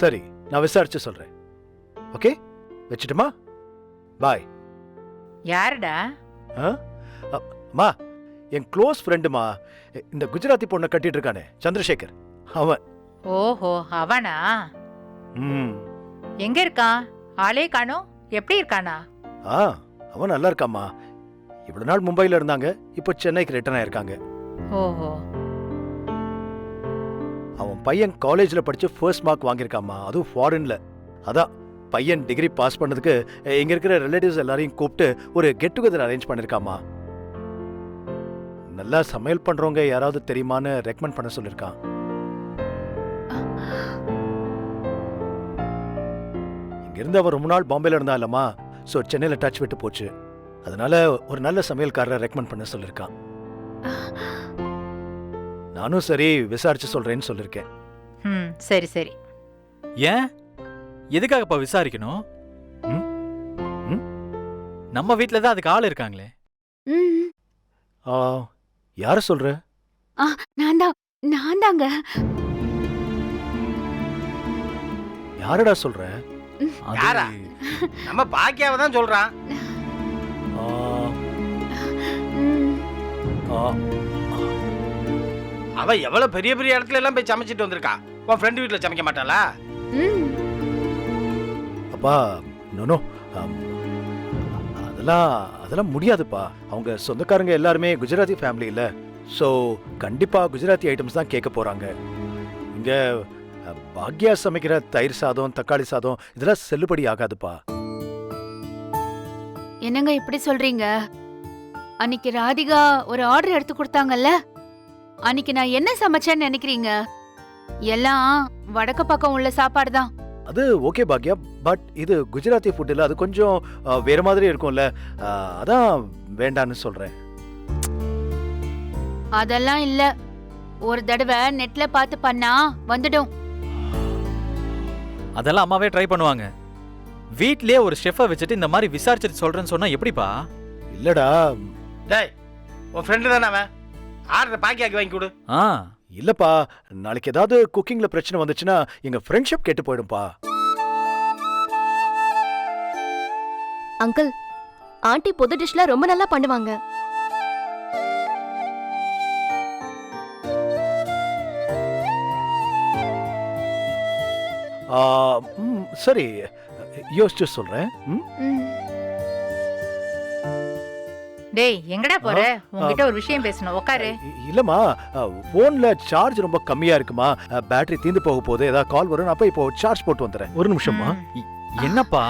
சரி, நான் விசாரிச்சு சொல்றேன். ஓகே, வச்சுட்டுமா? பாய். யாருடா? மா, என் க்ளோஸ் ஃப்ரெண்டுமா, இந்த குஜராத்தி பொண்ணை கட்டிட்டு இருக்கானே சந்திரசேகர், அவன். ஓஹோ, அவனா? ம். எங்க இருக்கான்? ஆளே காணோம். எப்படி இருக்கானா? அவன் நல்லா இருக்காம்மா. இவ்வளவு நாள் மும்பைல இருந்தாங்க, இப்போ சென்னைக்கு ரிட்டர்ன் ஆயிருக்காங்க. ஓஹோ. அவன் பையன் காலேஜ்ல படிச்சு ஃபர்ஸ்ட் மார்க் வாங்கியிருக்காம்மா, அதுவும் ஃபாரின்ல. அதான் பையன் டிகிரி பாஸ் பண்ணதுக்கு இங்க இருக்கிற ரிலேட்டிவ்ஸ் எல்லாரையும் கூப்பிட்டு ஒரு கெட் டுகெதர் அரேஞ்ச் பண்ணிருக்காமா. நல்லா சமையல் பண்றவங்க யாராவது தெரியுமான்னு ரெக்கமெண்ட் பண்ண சொல்லிருக்கான். இங்க இருந்து அவன் ரொம்ப நாள் பாம்பேல இருந்தா இல்லம்மா, சோ சென்னையில டச் விட்டு போச்சு. அதனால ஒரு நல்ல சமையல்காரரை ரெக்கமெண்ட் பண்ண சொல்லிருக்கான். நானும் சரி விசாரிச்சு சொல்றேன்னு சொல்லிருக்கேன். சரி சரி. ஏன் எதுக்காகப்பா விசாரிக்கணும்? நம்ம வீட்ல தான் அதுக்கு ஆள் இருக்காங்களே. யார சொல்ற? நான் தாங்க. யாரடா சொல்ற? யாரா? நம்ம பாக்கியாவை தான் சொல்றான். அவ எவ்வளவு பெரிய பெரிய இடத்துல எல்லாம் போய் சமைச்சிட்டு வந்திருக்கா. உன் ஃப்ரெண்ட் வீட்டுல சமைக்க மாட்டாளா? அப்பா, நோ, அதெல்லாம் முடியாதுப்பா. அவங்க சொந்தக்காரங்க எல்லாருமே குஜராத்தி ஃபேமிலி இல்ல, சோ கண்டிப்பா குஜராத்தி ஐட்டம்ஸ் தான் கேட்க போறாங்க. இங்க பாக்யா சமைக்கிற தயிர் சாதம், தக்காளி சாதம் இதெல்லாம் செல்லுபடி ஆகாதுப்பா. என்னங்க இப்படி சொல்றீங்க? அன்னைக்கு ராதிகா ஒரு ஆர்டர் எடுத்து கொடுத்தாங்கல்ல, அன்னைக்கு நான் என்ன சமைச்சேன்னு நினைக்கிறீங்க? எல்லாம் வடக்க பக்கம் உள்ள சாப்பாடு தான். அது ஓகே பாக்யா, பட் இது குஜராத்தி ஃபுட் இல்ல, அது கொஞ்சம் வேற மாதிரி இருக்கும்ல, அதான் வேண்டான்னு சொல்றேன். அதெல்லாம் இல்ல, ஒரு தடவை நெட்ல பார்த்து பண்ணா வந்துடும். அதெல்லாம் அம்மாவே ட்ரை பண்ணுவாங்க. வீட்லயே ஒரு ஷெஃபை வச்சுட்டு இந்த மாதிரி விசாரிச்சுட்டு சொல்றேன்னு சொன்னா எப்படிப்பா? இல்லடா. டேய், உன் ஃப்ரெண்டு தானே அவன். ஆர்டர் பாக்கியாக்கு வாங்கி கொடு. இல்லப்பா, நாளைக்கு ஏதாவது குக்கிங்ல பிரச்சனை வந்துச்சுன்னா எங்க ஃப்ரெண்ட்ஷிப் கெட்டு போயிடும்பா. அங்கிள், ஆண்டி புது டிஷ்ல ரொம்ப நல்லா பண்ணுவாங்க. சரி, யோசிச்சு சொல்றேன். டேய், எங்கடா போற? உன்கிட்ட ஒரு விஷயம் பேசணும், உட்காரு. இல்லம்மா, போன்ல சார்ஜ் ரொம்ப கம்மியா இருக்குமா, பேட்டரி தீந்து போக போகுது, ஏதாவது கால் வரும், அப்ப இப்போ சார்ஜ் போட்டு வந்துறேன். ஒரு நிமிஷமா. என்னப்பா?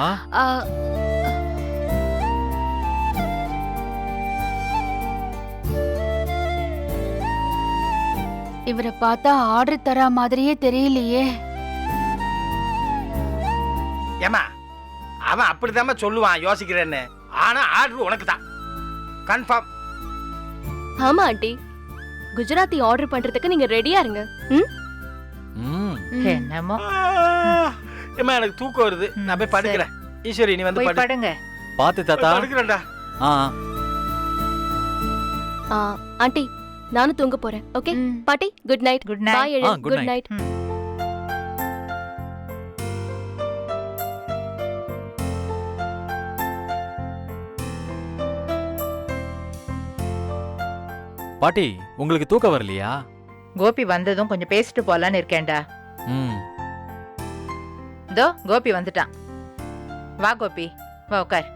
இவரை பார்த்தா ஆர்டர் தர மாதிரியே தெரியலையே. ஏமா, அவன் அப்படித்தாம சொல்லுவான் யோசிக்கிறேன்னு. ஆனா ஆர்டர் உனக்கு தான் கன்ஃபார்ம். ஆமா ஆண்டி, குஜராத்தி ஆர்டர் பண்றதுக்கு நீங்க ரெடியா இருங்க. என்னமோ. ஏமா, எனக்கு தூக்கம் வருது, நான் போய் படுக்கிறேன். ஈஸ்வரி, நீ வந்து படுங்க. பாத்து தாத்தா. படுக்கிறேன்டா. ஆண்டி, நானும் தூங்க போறேன். ஓகே பாட்டி, good night. Good night. Bye. Good night. பாட்டி, உங்களுக்கு தூக்கம் வரலையா? கோபி வந்ததும் கொஞ்சம் பேசிட்டு போலான்னு இருக்கேன்டா. இதோ கோபி வந்துட்டான். வா கோபி, வா உட்கார்.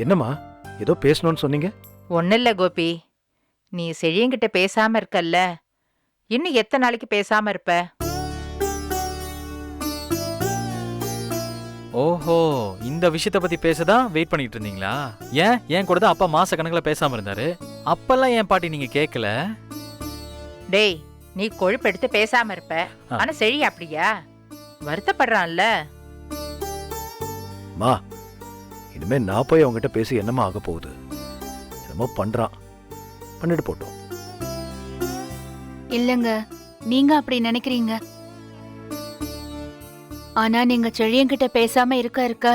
என்னம்மா, ஏதோ பேசணும்னு சொன்னீங்க? ஒன்னும் கோபி, நீ செழியங்கிட்ட பேசாம இருக்கல்ல, இன்னும் எத்தனை நாளைக்கு பேசாம இருப்ப? ஓஹோ, இந்த விஷயத்த பத்தி பேசதான் வெயிட் பண்ணிட்டு இருந்தீங்களா? ஏன் கூட தான் அப்பா மாச கணக்குல பேசாம இருந்தாரு. அப்பெல்லாம் ஏன் பாட்டி நீங்க கேட்கல? டேய், நீ கொழுப்பெடுத்து பேசாம இருப்ப, ஆனா செழி அப்படியா? வருத்தப்படுறான்ல. மா, இனிமே நான் போய் அவங்ககிட்ட பேசி என்னமா ஆக போகுது? என்னமோ பண்றான், பண்ணிட்டு போட்டோம். இல்லங்க, நீங்க அப்படி நினைக்கிறீங்க. ஆனா நீங்க செழியங்கிட்ட பேசாம இருக்க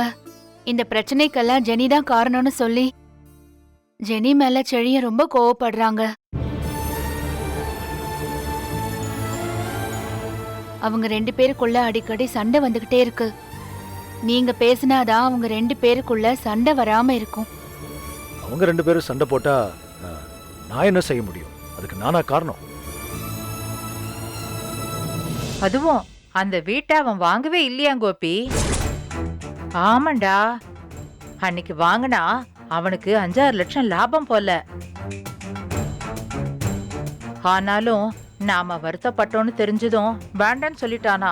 இந்த பிரச்சனைக்கெல்லாம் ஜெனி தான் காரணம்னு சொல்லி ஜெனி மேல செழியன் ரொம்ப கோவப்படுறாங்க. அவங்க 2 பேருக்குள்ள அடிக்கடி சண்டை வந்துகிட்டே இருக்கு. நீங்க பேசினாதான் அவங்க 2 பேருக்குள்ள சண்டை வராம இருக்கும். அவங்க 2 பேரும் சண்டை போட்டா நான் என்ன செய்ய முடியும்? அதுக்கு நானா காரணம்? அதுவும் அந்த வீட்டை அவன் வாங்கவே இல்லையா கோபி? ஆமாண்டா, அன்னைக்கு வாங்கினா அவனுக்கு 5-6 லட்சம் லாபம் போல. ஆனாலும் நாம வருத்தப்பட்டோன்னு தெரிஞ்சதும் வேண்டான்னு சொல்லிட்டானா.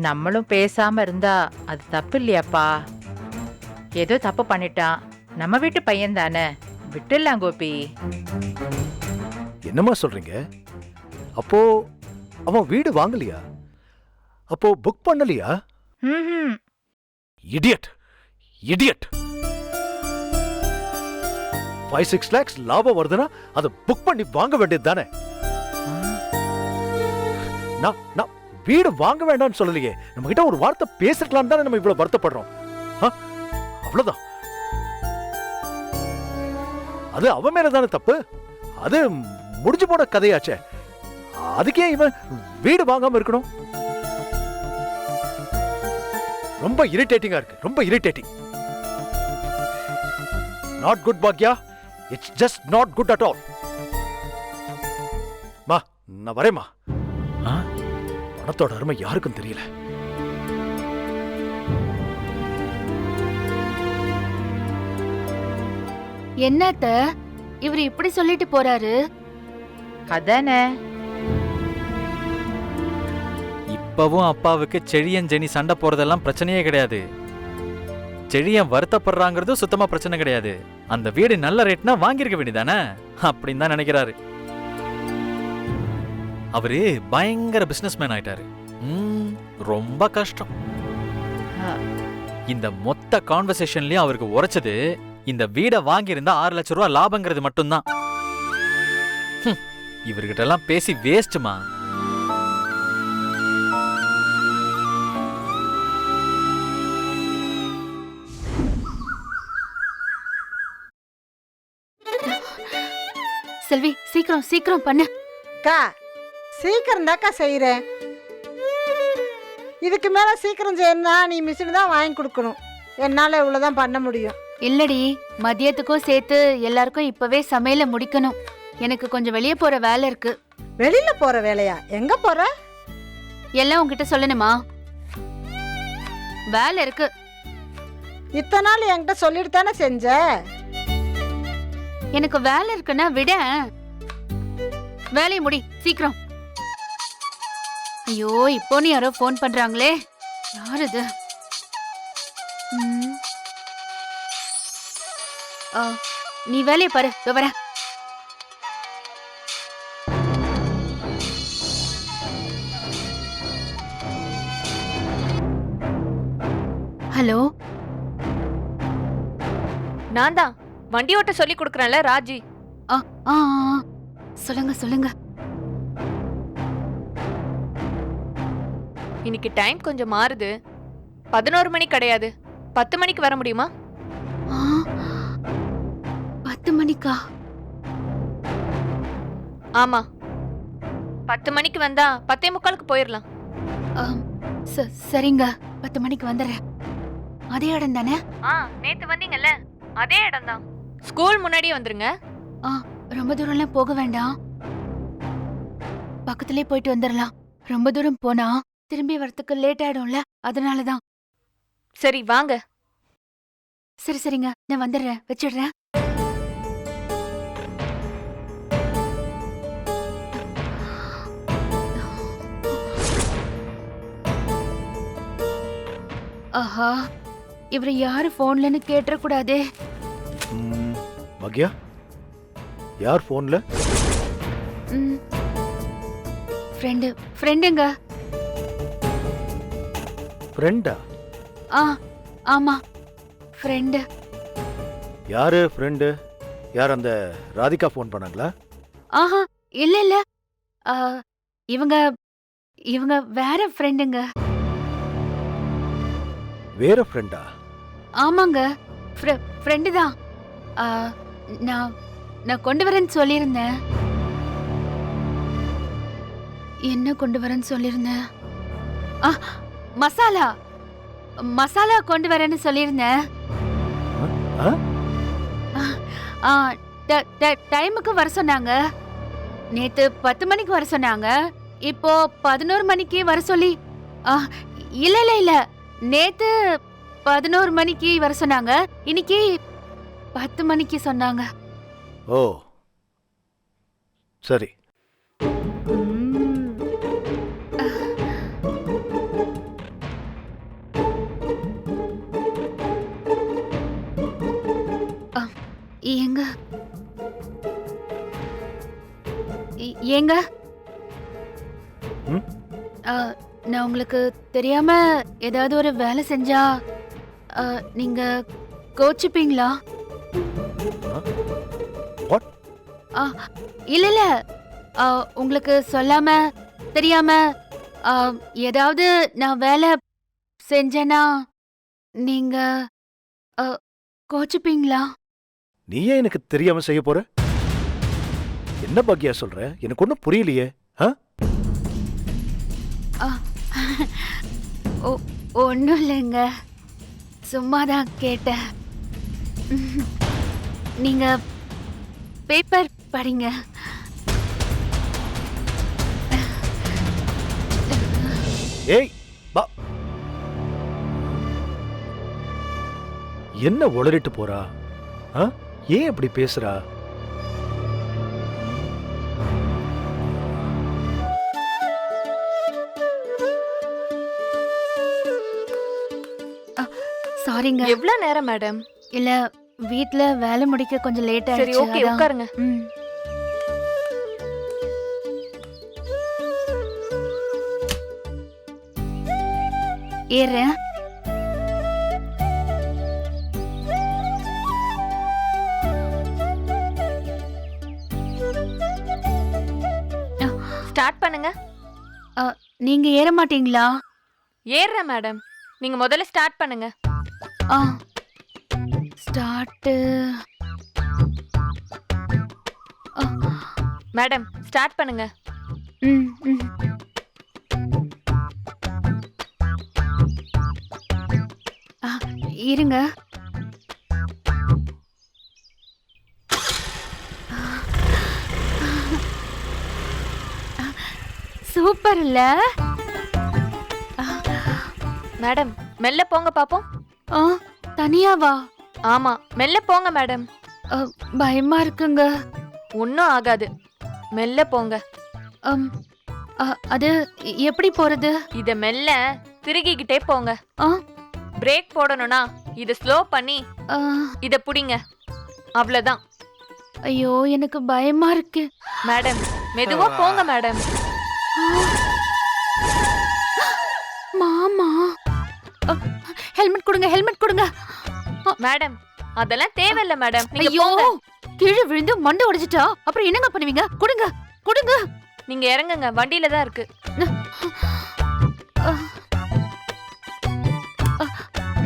நம்மளும் பேசாம இருந்தா அது தப்பு இல்லையாப்பா? ஏதோ தப்பு பண்ணிட்டான், நம்ம வீட்டு பையன் தானே, விட்டுடலாம் கோபி. என்னம்மா சொல்றீங்க? அப்போ அவன் வீடு வாங்கலையா? அப்போ புக் பண்ணலையா? ம்ஹும். இடியட் இடியட் 5-6 lakhs லாபம் வருதுன்னா அதை புக் பண்ணி வாங்க வேண்டியது தானே. நான் வீடு வாங்க வேண்டாம்னு சொல்லலையே. நம்ம கிட்ட ஒரு வார்த்தை பேசிருக்கலாம் தானே நம்ம இவ்வளவு வருத்தப்படுறோம். அவ்வளவுதான். அது அவன் மேல தானே தப்பு. அது முடிஞ்சு போன கதையாச்சே. அதுக்கே இவன் வீடு வாங்காம இருக்கணும்? ரொம்ப இரிட்டேட்டிங்கா இருக்கு, ரொம்ப irritating. Not good Bhagya, it's just not good at all. மா, நான் வரேம்மா. பணத்தோட அருமை யாருக்கும் தெரியல. என்னத்த இவர் இப்படி சொல்லிட்டு போறாரு? அதானே. இப்பவும் அப்பாவுக்கு செழியன் ஜெனி சண்டை போறதெல்லாம் பிரச்சனையே கிடையாது. செழியன் வருத்தப்படுறாங்கிறது சுத்தமா பிரச்சனை கிடையாது. அந்த வீடு நல்ல ரேட்னா வாங்கியிருக்க வேண்டியதானே அப்படின்னு தான் நினைக்கிறாரு. அவரு பயங்கர பிசினஸ்மேன் ஆயிட்டாரு. ரொம்ப கஷ்டம். இந்த மொத்த கான்வர்சேஷன்லயும் அவருக்கு உரைச்சது இந்த வீடை வாங்கியிருந்தா 6 லட்சம் ரூபாய் லாபங்கிறது மட்டும்தான். இவர்கிட்ட எல்லாம் பேசி வேஸ்ட்மா. செல்வி, சீக்கிரம் சீக்கிரம் பண்ணு. அக்கா, சீக்கிரம் தாக்கா செய்கிறேன். இதுக்கு மேலே சீக்கிரம் செய்யணும்னா நீ மிஷின் தான் வாங்கி கொடுக்கணும். என்னால் இவ்வளோதான் பண்ண முடியும். இல்லடி, மதியத்துக்கும் சேர்த்து எல்லாருக்கும் இப்பவே சமையல முடிக்கணும். எனக்கு கொஞ்சம் வெளியே போற வேலை இருக்கு. வெளியில் போகிற வேலையா? எங்கே போகிற? எல்லாம் உங்ககிட்ட சொல்லணுமா? வேலை இருக்கு. இத்தனை நாள் என்கிட்ட சொல்லிட்டு தானே செஞ்ச. எனக்கு வேலை இருக்குன்னா விட. வேலையை முடி சீக்கிரம். ஐயோ, இப்போ நீ யாரோ ஃபோன் பண்றாங்களே. யார் இது? நீ வேலையை பாரு, வரேன். ஹலோ, நான் தான் வண்டி ஓட்ட சொல்லி கொடுக்கறேன்ல ராஜி. ஆ ஆ ஆ, சொல்லுங்க சொல்லுங்க. இன்னைக்கு டைம் கொஞ்சம் மாறுது. 11 மணி கிடையாது, 10 மணிக்கு வர முடியுமா? 10 மணிக்கா? ஆமா, 10 மணிக்கு வந்தா 10:45 போயிடலாம். சரிங்க, 10 மணிக்கு வந்துடுறேன். அதே இடம் தானே? நேத்து வந்தீங்கல்ல, அதே இடம் தான். ஸ்கூல் முன்னாடியே வந்துருங்க. ரொம்ப தூரம்லாம் போக வேண்டாம், பக்கத்திலே போயிட்டு வந்துடலாம். ரொம்ப தூரம் போனா திரும்பி வரத்துக்கு லேட் ஆயிடும்ல, அதனாலதான். சரி வாங்க. சரி சரிங்க, நான் வந்துடுறேன், வச்சிடுறேன். ஆஹா, இவரு யாரு போன்லன்னு கேட்டக்கூடாதே. பாக்யா, யார் போன்ல? ஃப்ரெண்டுங்க. ஃப்ரெண்டா? ஆமா, ஃப்ரெண்டு. யாரு ஃப்ரெண்டு? யார், அந்த ராதிகா ஃபோன் பண்ணாங்களா? ஆஹா, இல்ல இல்ல, இவங்க இவங்க வேற ஃப்ரெண்டுங்க. வேற ஃப்ரெண்டா? ஆமாங்க, ஃப்ரெண்டு தான். நான் கொண்டு வரேன்னு சொல்லியிருந்தேன். என்ன கொண்டு வரேன்னு சொல்லியிருந்தேன். ஆ, மசாலா மசாலா கொண்டு வரேன்னு சொல்லியிருந்தேன். ஆ? ஆ, டைமுக்கு வர சொன்னாங்க. நேத்து 10 மணிக்கு வர சொன்னாங்க. இப்போ 11 மணிக்கு வர சொல்லி. இல்ல இல்ல இல்ல, நேத்து 11 மணிக்கு வர சொன்னாங்க. இன்னைக்கு 10 மணிக்கு சொன்னாங்க. ஓ சரி. ஏங்க ஏங்க ம்? நான் உங்களுக்கு தெரியாம ஏதாவது ஒரு வேலை செஞ்சா நீங்க கோச்சிப்பீங்களா? What? இல்ல இல்ல, உங்களுக்கு சொல்லாம தெரியாம ஏதாவது நான் வேலை செஞ்சேனா நீங்க கோச்சிப்பீங்களா? நீ ஏன் எனக்கு தெரியாம செய்ய போற? என்ன பாக்கியா சொல்ற? எனக்கு ஒன்றும் புரியலையே. ஒன்றும் இல்லைங்க, சும்மாதான் கேட்டேன். நீங்க பேப்பர் படிங்க. ஏய் பா, என்ன உளறிட்டு போறா? ஏன் இப்படி பேசுறா? சாரிங்க. எவ்வளவு நேரம் மேடம்? இல்ல, வீட்ல வேலை முடிக்க கொஞ்சம் லேட் சரி ஆயிடுச்சு. ஓகே, அதான். உட்காருங்க. ம். ஏறேன். ஸ்டார்ட் பண்ணுங்க. நீங்க ஏற மாட்டீங்களா? ஏறுறேன் மேடம். நீங்க முதல்ல ஸ்டார்ட் பண்ணுங்க. ஸ்டார்ட். மேடம் ஸ்டார்ட் பண்ணுங்க. ம், ம். இருங்க. சூப்பர் இல்ல? மேடம் மெல்ல போங்க பாப்போம். தனியாவா? ஆமா மெல்ல போங்க மேடம். பயமா இருக்குங்க. ஒன்னும் ஆகாது, மெல்ல போங்க. அது எப்படி போறது? இத மெல்ல திருகிக்கிட்டே போங்க. ஆ, பிரேக் போடணும்னா இத ஸ்லோ பண்ணி ஆ, இத புடிங்க. அவ்வளவுதான். ஐயோ எனக்கு பயமா இருக்கு. மேடம் மெதுவா போங்க மேடம். மாமா, ஹெல்மெட் கொடுங்க, ஹெல்மெட் கொடுங்க. மேடம் அதெல்லாம் தேவையில்ல மேடம். நீங்க ஐயோ, போங்க. கீழே விழுந்து மண்டை உடைச்சிட்டா அப்புறம் என்னங்க பண்ணுவீங்க? கொடுங்க கொடுங்க. நீங்க இறங்குங்க, வண்டியில தான் இருக்கு.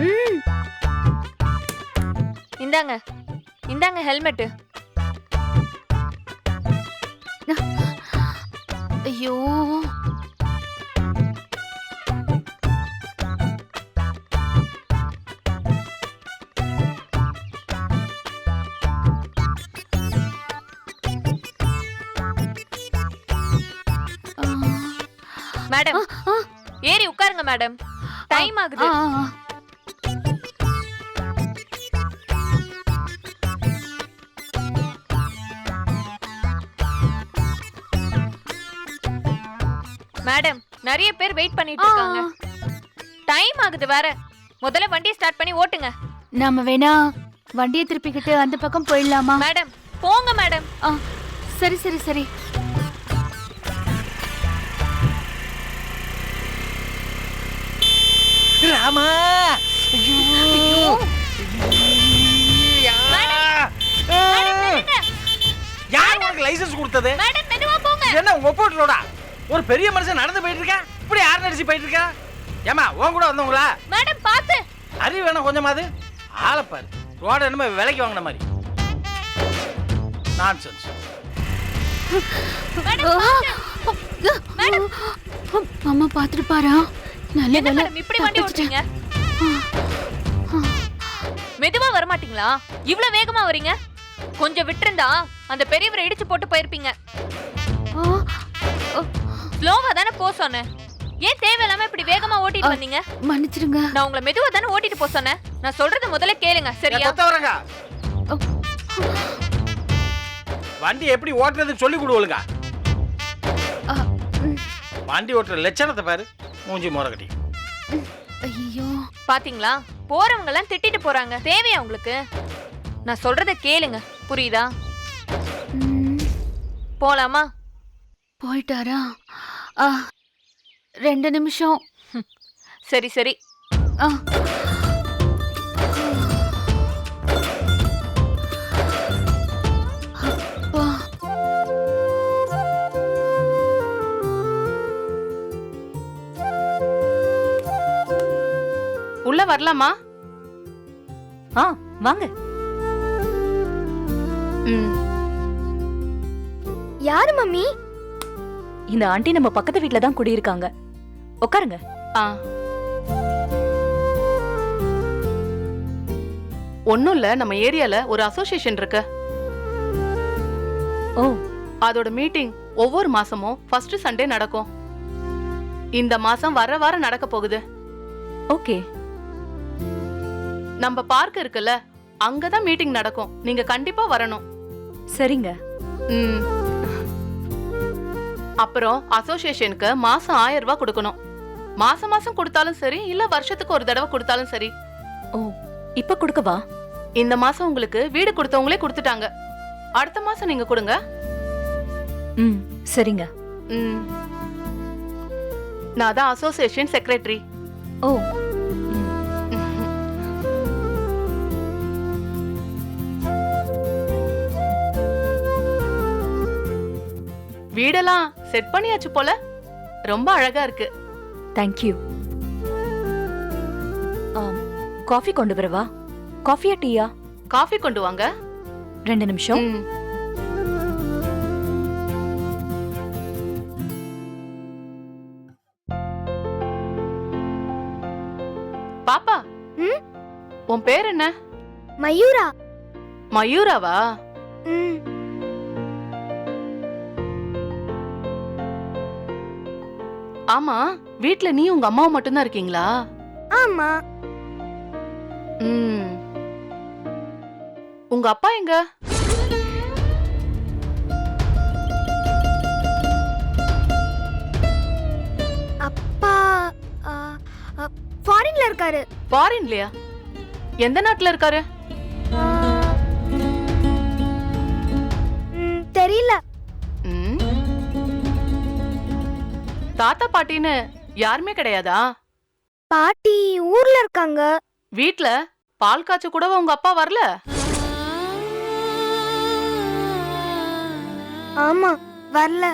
ம். இந்தாங்க இந்தாங்க ஹெல்மெட். ஐயோ, மேடம் ஏறி உட்காருங்க மேடம். டைம் ஆகுது. மேடம் நிறைய பேர் வெயிட் பண்ணிட்டு இருக்காங்க. டைம் ஆகுது வேற. முதல்ல வண்டியை ஸ்டார்ட் பண்ணி ஓட்டுங்க. நாம வேணா வண்டியை திருப்பிக்கிட்டு அந்த பக்கம் போயிடலாமா? மேடம் போங்க மேடம். சரி சரி சரி. ராமா, யார் உனக்கு லைசென்ஸ் கொடுத்தது? மேடம் மெதுவா போங்க. என்ன உங்க போட்டுலோடா? ஒரு பெரிய மனுஷன் நடந்து போயிட்டு இருக்கா, இப்படி யார் நடிச்சு போயிட்டு இருக்கா? ஏமா உன் கூட வந்தவங்களா? மேடம் பாத்து. அறிவு வேணும் கொஞ்சமாவது. ஆளப்பாரு ரோட என்னமோ விலைக்கு வாங்கின மாதிரி. நான்சென்ஸ். மேடம் பாத்து. மேடம் அம்மா பாத்துட்டு பாரா. நல்ல என்ன வேலை மேடம் இப்படி வண்டி ஓட்டுறீங்க? மெதுவா வர மாட்டீங்களா? இவ்ளோ வேகமா வரீங்க? கொஞ்சம் விட்டுருந்தா அந்த பெரியவரை இடிச்சு போட்டு போயிருப்பீங்க. ஸ்லோவா தானே போ சொன்னேன். ஏன் தேவையில்லாம இப்படி வேகமா ஓட்டிட்டு வந்தீங்க? மன்னிச்சிடுங்க. நான் உங்களை மெதுவா தானே ஓட்டிட்டு போ சொன்னேன். நான் சொல்றத முதல்ல கேளுங்க சரியா? கொத்தவரங்க வண்டி எப்படி ஓட்டுறதுன்னு சொல்லி கொடுவலுங்க. வண்டி ஓட்டுற லட்சணத்தை பாரு. மூஞ்சி மோர கட்டி. ஐயோ பாத்தீங்களா, போறவங்க எல்லாம் திட்டிட்டு போறாங்க. தேவையா உங்களுக்கு? நான் சொல்றத கேளுங்க புரியுதா? போலாமா? போயிட்டாரா? 2 நிமிஷம். சரி சரி. ஆ. அப்பா. உள்ள வரலாமா? வாங்க. யாரு மம்மி? இந்த ஆண்டி நம்ம பக்கத்து வீட்ல தான் குடியிருக்காங்க. உட்காருங்க. ஒண்ணும் இல்ல, நம்ம ஏரியால ஒரு அசோசியேஷன் இருக்கு. ஓ. அதோட மீட்டிங் ஒவ்வொரு மாசமும் ஃபர்ஸ்ட் சண்டே நடக்கும். இந்த மாசம் வர வாரம் நடக்க போகுது. ஓகே. நம்ம பார்க் இருக்குல்ல, அங்கதான் மீட்டிங் நடக்கும். நீங்க கண்டிப்பா வரணும். சரிங்க. அப்புறம் அசோசியேஷனுக்கு மாசம் 1000 ரூபாய் கொடுக்கணும். மாசம் மாசம் கொடுத்தாலும் சரி, இல்ல வருஷத்துக்கு ஒரு தடவை கொடுத்தாலும் சரி. ஓ, இப்ப கொடுக்கவா? இந்த மாசம் உங்களுக்கு வீடு கொடுத்தவங்களே கொடுத்துட்டாங்க. அடுத்த மாசம் நீங்க கொடுங்க. சரிங்க. நான் தான் அசோசியேஷன் செக்ரட்டரி. ஓ. வீடெல்லாம் செட் பண்ணியாச்சு போல. ரொம்ப அழகா இருக்கு. தேங்க்யூ. காஃபி கொண்டு வரவா? காஃபியா டீயா? காஃபி கொண்டு வாங்க. 2 நிமிஷம். பாப்பா, உன் பேர் என்ன? மயூரா. மயூராவா? ஆமா, வீட்ல நீ உங்க அம்மாவும் மட்டும்தான் இருக்கீங்களா? ஆமா. உங்க அப்பா எங்க? அப்பா ஃபாரின்ல இருக்காரு. ஃபாரின்லயா? எந்த நாட்டுல இருக்காரு? தெரியல. தாத்தா பாட்டின்னு யாருமே கிடையாதா? பாட்டி ஊர்ல இருக்காங்க. வீட்ல பால் காய்ச்ச கூட உங்க அப்பா வரல? ஆமா, வரல.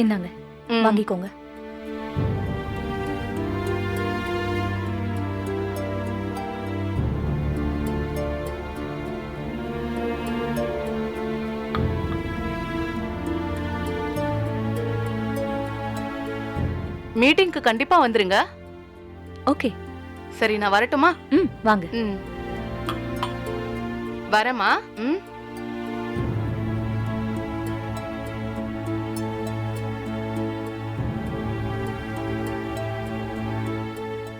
இந்தாங்க, வாங்கிக்கோங்க. மீட்டிங்க்கு கண்டிப்பா வந்துருங்க. ஓகே. சரி, நான் வரட்டுமா? வாங்க. வரமா?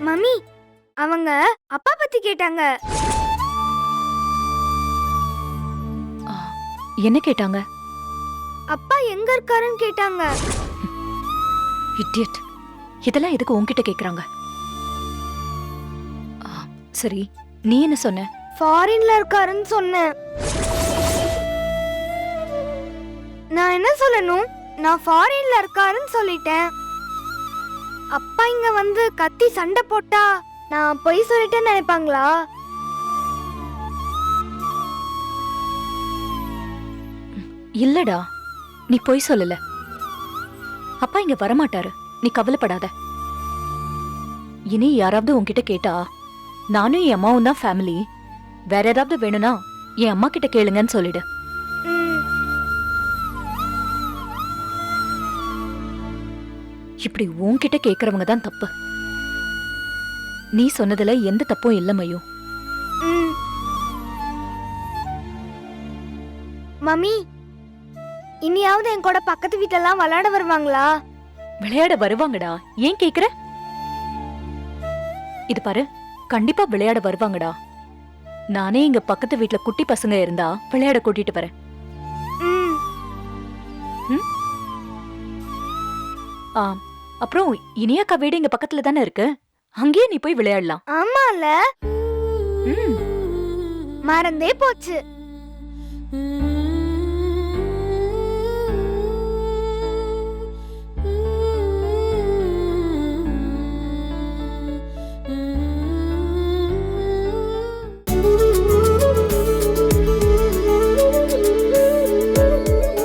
மம்மி, அவங்க அப்பா பத்தி கேட்டாங்க. என்ன கேட்டாங்க? அப்பா எங்க இருக்காருன்னு கேட்டாங்க. இடியட். இதெல்லாம் எதுக்கு உன்கிட்ட கேக்குறாங்க? சரி, நீ என்ன சொன்ன? ஃபாரின்ல இருக்காருன்னு சொன்னேன். நான் என்ன சொல்லணும்? நான் ஃபாரின்ல இருக்காருன்னு சொல்லிட்டேன். அப்பா இங்க வந்து கத்தி சண்டை போட்டா நான் பொய் சொல்லிட்டேன்னு நினைப்பாங்களா? இல்லடா, நீ பொய் சொல்லல. அப்பா இங்க வரமாட்டாரு, நீ கவலைப்படாத. இனி யாராவது உன்கிட்ட கேட்டா நானும் என் அம்மாவும் தான் ஃபேமிலி, வேற ஏதாவது வேணும்னா என் அம்மா கிட்ட கேளுங்கன்னு சொல்லிடு. ம். இப்படி உன்கிட்ட கேக்குறவங்க தான் தப்பு. நீ சொன்னதுல எந்த தப்பும் இல்ல மயு. ம். மம்மி, இனியாவது என் கூட பக்கத்து வீட்டெல்லாம் விளையாட வருவாங்களா? விளையாட வருவாங்கடா. ஏன் கேக்குற? இது பாரு, கண்டிப்பா விளையாட வருவாங்கடா. நானே இங்க பக்கத்து வீட்ல குட்டி பசங்க இருந்தா விளையாட கூட்டிட்டு வரேன். ம். ஆ, அப்புறம் இனியாக்கா வீடு இங்க பக்கத்துல தானே இருக்கு. அங்கேயே நீ போய் விளையாடலாம். ஆமால, ம். மறந்தே போச்சு.